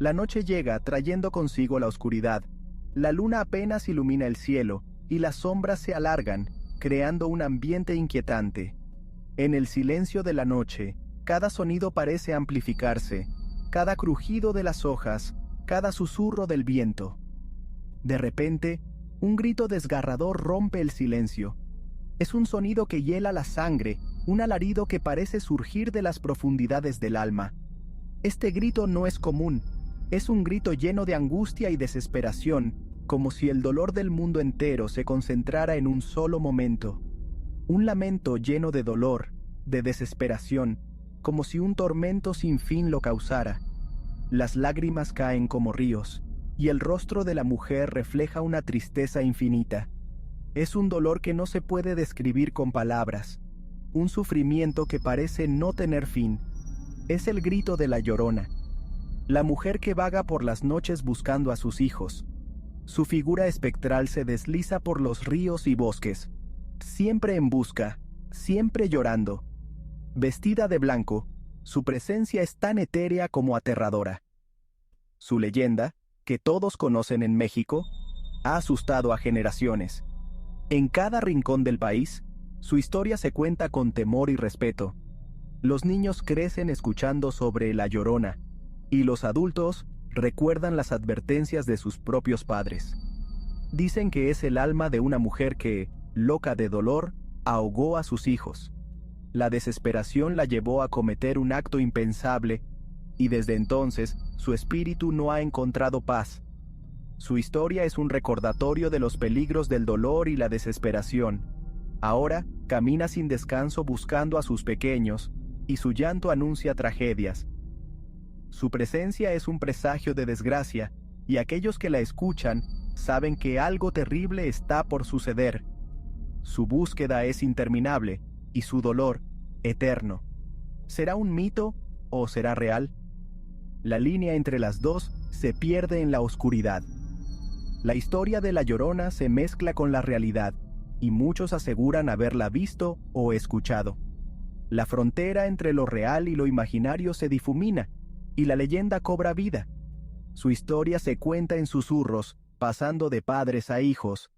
La noche llega trayendo consigo la oscuridad. La luna apenas ilumina el cielo y las sombras se alargan, creando un ambiente inquietante. En el silencio de la noche, cada sonido parece amplificarse, cada crujido de las hojas, cada susurro del viento. De repente, un grito desgarrador rompe el silencio. Es un sonido que hiela la sangre, un alarido que parece surgir de las profundidades del alma. Este grito no es común, es un grito lleno de angustia y desesperación, como si el dolor del mundo entero se concentrara en un solo momento. Un lamento lleno de dolor, de desesperación, como si un tormento sin fin lo causara. Las lágrimas caen como ríos, y el rostro de la mujer refleja una tristeza infinita. Es un dolor que no se puede describir con palabras, un sufrimiento que parece no tener fin. Es el grito de la Llorona, la mujer que vaga por las noches buscando a sus hijos. Su figura espectral se desliza por los ríos y bosques, siempre en busca, siempre llorando. Vestida de blanco, su presencia es tan etérea como aterradora. Su leyenda, que todos conocen en México, ha asustado a generaciones. En cada rincón del país, su historia se cuenta con temor y respeto. Los niños crecen escuchando sobre la Llorona, y los adultos recuerdan las advertencias de sus propios padres. Dicen que es el alma de una mujer que, loca de dolor, ahogó a sus hijos. La desesperación la llevó a cometer un acto impensable, y desde entonces su espíritu no ha encontrado paz. Su historia es un recordatorio de los peligros del dolor y la desesperación. Ahora camina sin descanso buscando a sus pequeños, y su llanto anuncia tragedias. Su presencia es un presagio de desgracia, y aquellos que la escuchan saben que algo terrible está por suceder. Su búsqueda es interminable, y su dolor, eterno. ¿Será un mito o será real? La línea entre las dos se pierde en la oscuridad. La historia de la Llorona se mezcla con la realidad, y muchos aseguran haberla visto o escuchado. La frontera entre lo real y lo imaginario se difumina, y la leyenda cobra vida. Su historia se cuenta en susurros, pasando de padres a hijos.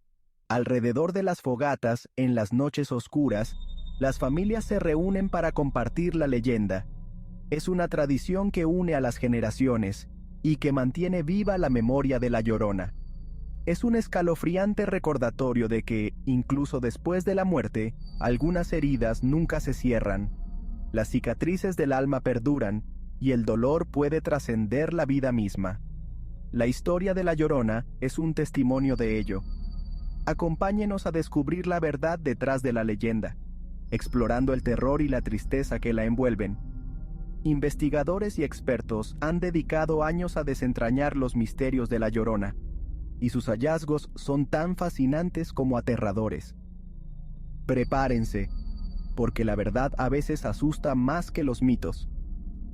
Alrededor de las fogatas, en las noches oscuras, las familias se reúnen para compartir la leyenda. Es una tradición que une a las generaciones, y que mantiene viva la memoria de la Llorona. Es un escalofriante recordatorio de que, incluso después de la muerte, algunas heridas nunca se cierran. Las cicatrices del alma perduran, y el dolor puede trascender la vida misma. La historia de la Llorona es un testimonio de ello. Acompáñenos a descubrir la verdad detrás de la leyenda, explorando el terror y la tristeza que la envuelven. Investigadores y expertos han dedicado años a desentrañar los misterios de la Llorona, y sus hallazgos son tan fascinantes como aterradores. Prepárense, porque la verdad a veces asusta más que los mitos.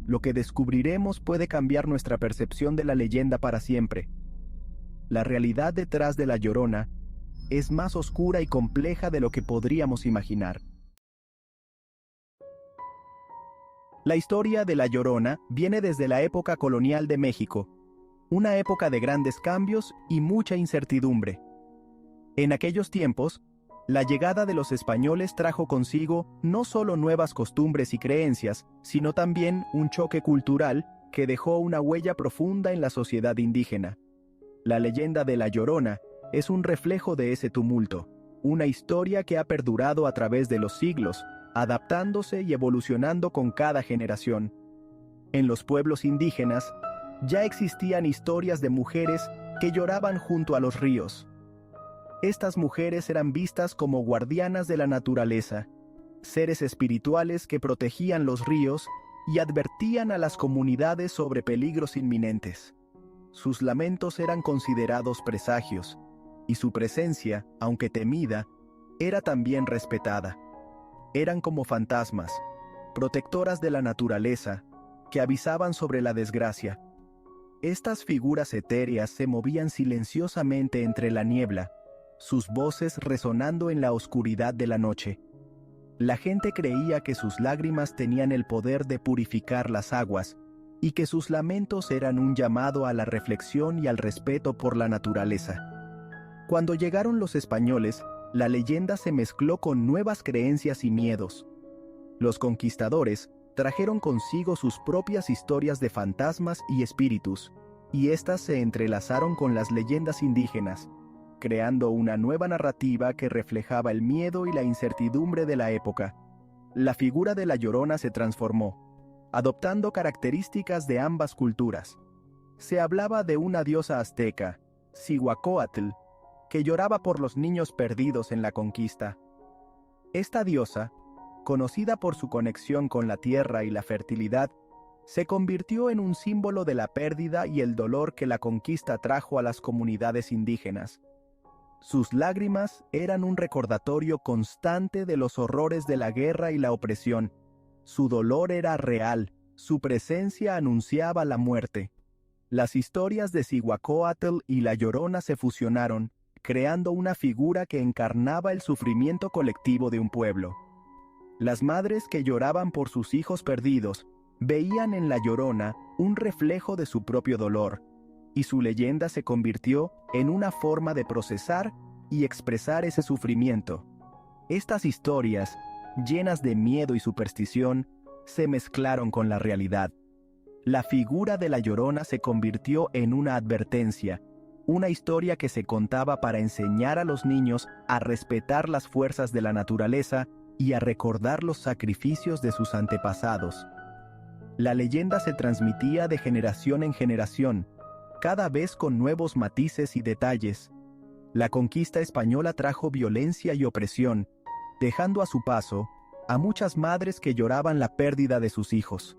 Lo que descubriremos puede cambiar nuestra percepción de la leyenda para siempre. La realidad detrás de la Llorona es más oscura y compleja de lo que podríamos imaginar. La historia de la Llorona viene desde la época colonial de México, una época de grandes cambios y mucha incertidumbre. En aquellos tiempos, la llegada de los españoles trajo consigo no solo nuevas costumbres y creencias, sino también un choque cultural que dejó una huella profunda en la sociedad indígena. La leyenda de la Llorona es un reflejo de ese tumulto, una historia que ha perdurado a través de los siglos, adaptándose y evolucionando con cada generación. En los pueblos indígenas, ya existían historias de mujeres que lloraban junto a los ríos. Estas mujeres eran vistas como guardianas de la naturaleza, seres espirituales que protegían los ríos y advertían a las comunidades sobre peligros inminentes. Sus lamentos eran considerados presagios, y su presencia, aunque temida, era también respetada. Eran como fantasmas, protectoras de la naturaleza, que avisaban sobre la desgracia. Estas figuras etéreas se movían silenciosamente entre la niebla, sus voces resonando en la oscuridad de la noche. La gente creía que sus lágrimas tenían el poder de purificar las aguas, y que sus lamentos eran un llamado a la reflexión y al respeto por la naturaleza. Cuando llegaron los españoles, la leyenda se mezcló con nuevas creencias y miedos. Los conquistadores trajeron consigo sus propias historias de fantasmas y espíritus, y éstas se entrelazaron con las leyendas indígenas, creando una nueva narrativa que reflejaba el miedo y la incertidumbre de la época. La figura de la Llorona se transformó, adoptando características de ambas culturas. Se hablaba de una diosa azteca, Cihuacóatl, que lloraba por los niños perdidos en la conquista. Esta diosa, conocida por su conexión con la tierra y la fertilidad, se convirtió en un símbolo de la pérdida y el dolor que la conquista trajo a las comunidades indígenas. Sus lágrimas eran un recordatorio constante de los horrores de la guerra y la opresión. Su dolor era real, su presencia anunciaba la muerte. Las historias de Cihuacóatl y la Llorona se fusionaron, creando una figura que encarnaba el sufrimiento colectivo de un pueblo. Las madres que lloraban por sus hijos perdidos veían en la Llorona un reflejo de su propio dolor, y su leyenda se convirtió en una forma de procesar y expresar ese sufrimiento. Estas historias, llenas de miedo y superstición, se mezclaron con la realidad. La figura de la Llorona se convirtió en una advertencia, una historia que se contaba para enseñar a los niños a respetar las fuerzas de la naturaleza y a recordar los sacrificios de sus antepasados. La leyenda se transmitía de generación en generación, cada vez con nuevos matices y detalles. La conquista española trajo violencia y opresión, dejando a su paso a muchas madres que lloraban la pérdida de sus hijos.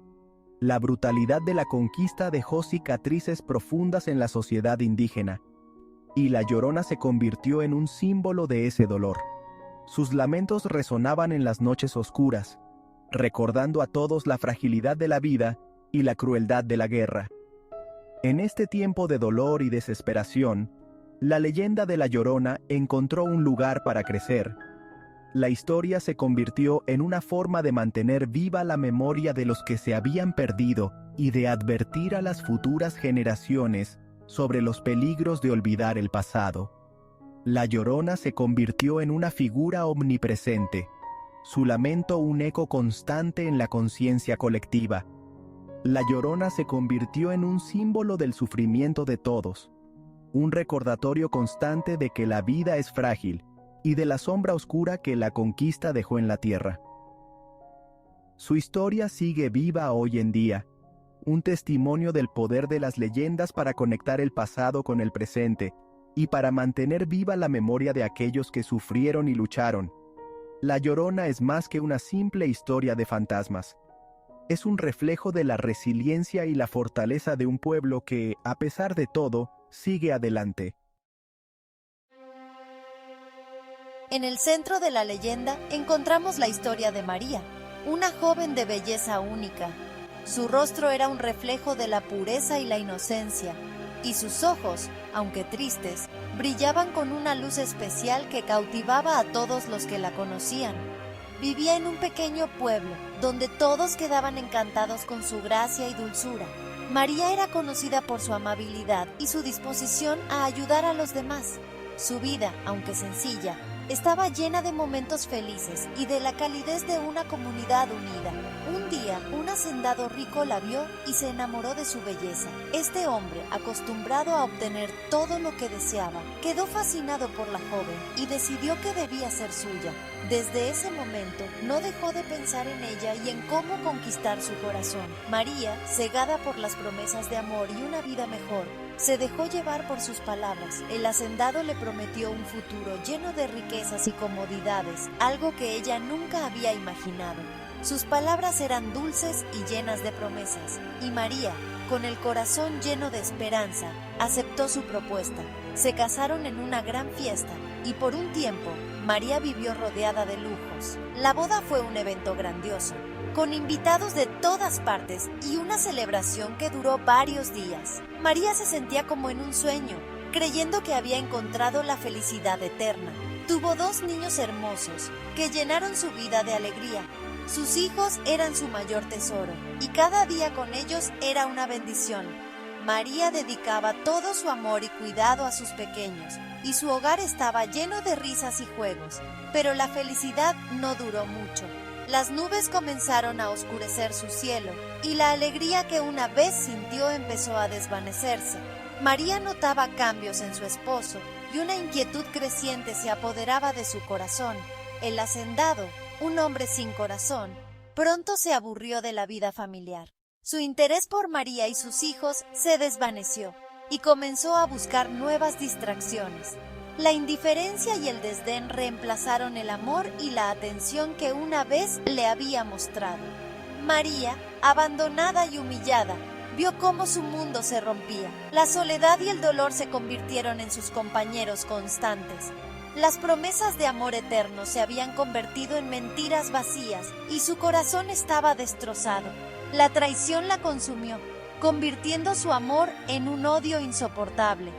La brutalidad de la conquista dejó cicatrices profundas en la sociedad indígena, y la Llorona se convirtió en un símbolo de ese dolor. Sus lamentos resonaban en las noches oscuras, recordando a todos la fragilidad de la vida y la crueldad de la guerra. En este tiempo de dolor y desesperación, la leyenda de la Llorona encontró un lugar para crecer. La historia se convirtió en una forma de mantener viva la memoria de los que se habían perdido y de advertir a las futuras generaciones sobre los peligros de olvidar el pasado. La Llorona se convirtió en una figura omnipresente, su lamento un eco constante en la conciencia colectiva. La Llorona se convirtió en un símbolo del sufrimiento de todos, un recordatorio constante de que la vida es frágil y de la sombra oscura que la conquista dejó en la tierra. Su historia sigue viva hoy en día, un testimonio del poder de las leyendas para conectar el pasado con el presente y para mantener viva la memoria de aquellos que sufrieron y lucharon. La Llorona es más que una simple historia de fantasmas. Es un reflejo de la resiliencia y la fortaleza de un pueblo que, a pesar de todo, sigue adelante. En el centro de la leyenda encontramos la historia de María, una joven de belleza única. Su rostro era un reflejo de la pureza y la inocencia, y sus ojos, aunque tristes, brillaban con una luz especial que cautivaba a todos los que la conocían. Vivía en un pequeño pueblo, donde todos quedaban encantados con su gracia y dulzura. María era conocida por su amabilidad y su disposición a ayudar a los demás. Su vida, aunque sencilla, estaba llena de momentos felices y de la calidez de una comunidad unida. Un día, un hacendado rico la vio y se enamoró de su belleza. Este hombre, acostumbrado a obtener todo lo que deseaba, quedó fascinado por la joven y decidió que debía ser suya. Desde ese momento, no dejó de pensar en ella y en cómo conquistar su corazón. María, cegada por las promesas de amor y una vida mejor, se dejó llevar por sus palabras. El hacendado le prometió un futuro lleno de riquezas y comodidades, algo que ella nunca había imaginado. Sus palabras eran dulces y llenas de promesas, y María, con el corazón lleno de esperanza, aceptó su propuesta. Se casaron en una gran fiesta, y por un tiempo, María vivió rodeada de lujos. La boda fue un evento grandioso, con invitados de todas partes y una celebración que duró varios días. María se sentía como en un sueño, creyendo que había encontrado la felicidad eterna. Tuvo 2 niños hermosos que llenaron su vida de alegría. Sus hijos eran su mayor tesoro, y cada día con ellos era una bendición. María dedicaba todo su amor y cuidado a sus pequeños, y su hogar estaba lleno de risas y juegos. Pero la felicidad no duró mucho. Las nubes comenzaron a oscurecer su cielo, y la alegría que una vez sintió empezó a desvanecerse. María notaba cambios en su esposo, y una inquietud creciente se apoderaba de su corazón. El hacendado, un hombre sin corazón, pronto se aburrió de la vida familiar. Su interés por María y sus hijos se desvaneció, y comenzó a buscar nuevas distracciones. La indiferencia y el desdén reemplazaron el amor y la atención que una vez le había mostrado. María, abandonada y humillada, vio cómo su mundo se rompía. La soledad y el dolor se convirtieron en sus compañeros constantes. Las promesas de amor eterno se habían convertido en mentiras vacías y su corazón estaba destrozado. La traición la consumió, convirtiendo su amor en un odio insoportable.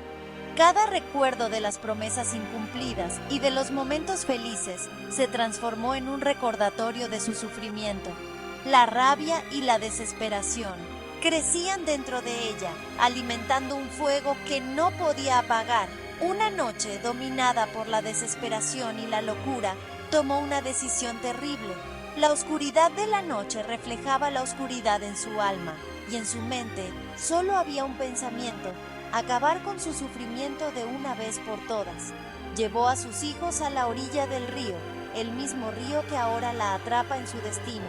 Cada recuerdo de las promesas incumplidas y de los momentos felices se transformó en un recordatorio de su sufrimiento. La rabia y la desesperación crecían dentro de ella, alimentando un fuego que no podía apagar. Una noche, dominada por la desesperación y la locura, tomó una decisión terrible. La oscuridad de la noche reflejaba la oscuridad en su alma, y en su mente solo había un pensamiento: acabar con su sufrimiento de una vez por todas. Llevó a sus hijos a la orilla del río, el mismo río que ahora la atrapa en su destino,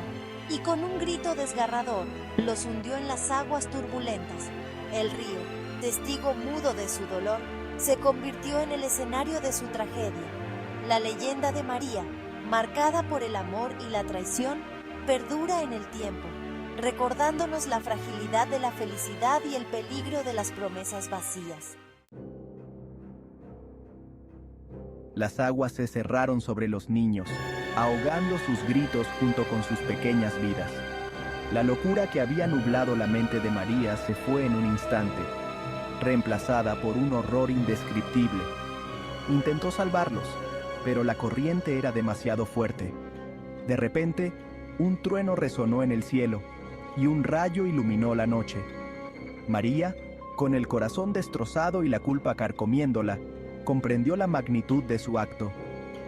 y con un grito desgarrador, los hundió en las aguas turbulentas. El río, testigo mudo de su dolor, se convirtió en el escenario de su tragedia. La leyenda de María, marcada por el amor y la traición, perdura en el tiempo, recordándonos la fragilidad de la felicidad y el peligro de las promesas vacías. Las aguas se cerraron sobre los niños, ahogando sus gritos junto con sus pequeñas vidas. La locura que había nublado la mente de María se fue en un instante, reemplazada por un horror indescriptible. Intentó salvarlos, pero la corriente era demasiado fuerte. De repente, un trueno resonó en el cielo, y un rayo iluminó la noche. María, con el corazón destrozado y la culpa carcomiéndola, comprendió la magnitud de su acto.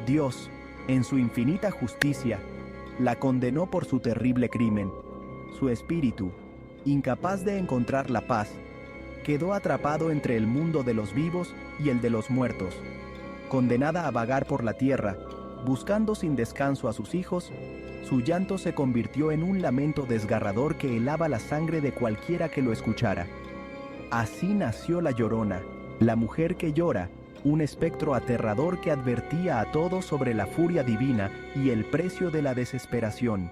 Dios, en su infinita justicia, la condenó por su terrible crimen. Su espíritu, incapaz de encontrar la paz, quedó atrapado entre el mundo de los vivos y el de los muertos. Condenada a vagar por la tierra, buscando sin descanso a sus hijos, su llanto se convirtió en un lamento desgarrador que helaba la sangre de cualquiera que lo escuchara. Así nació la Llorona, la mujer que llora, un espectro aterrador que advertía a todos sobre la furia divina y el precio de la desesperación.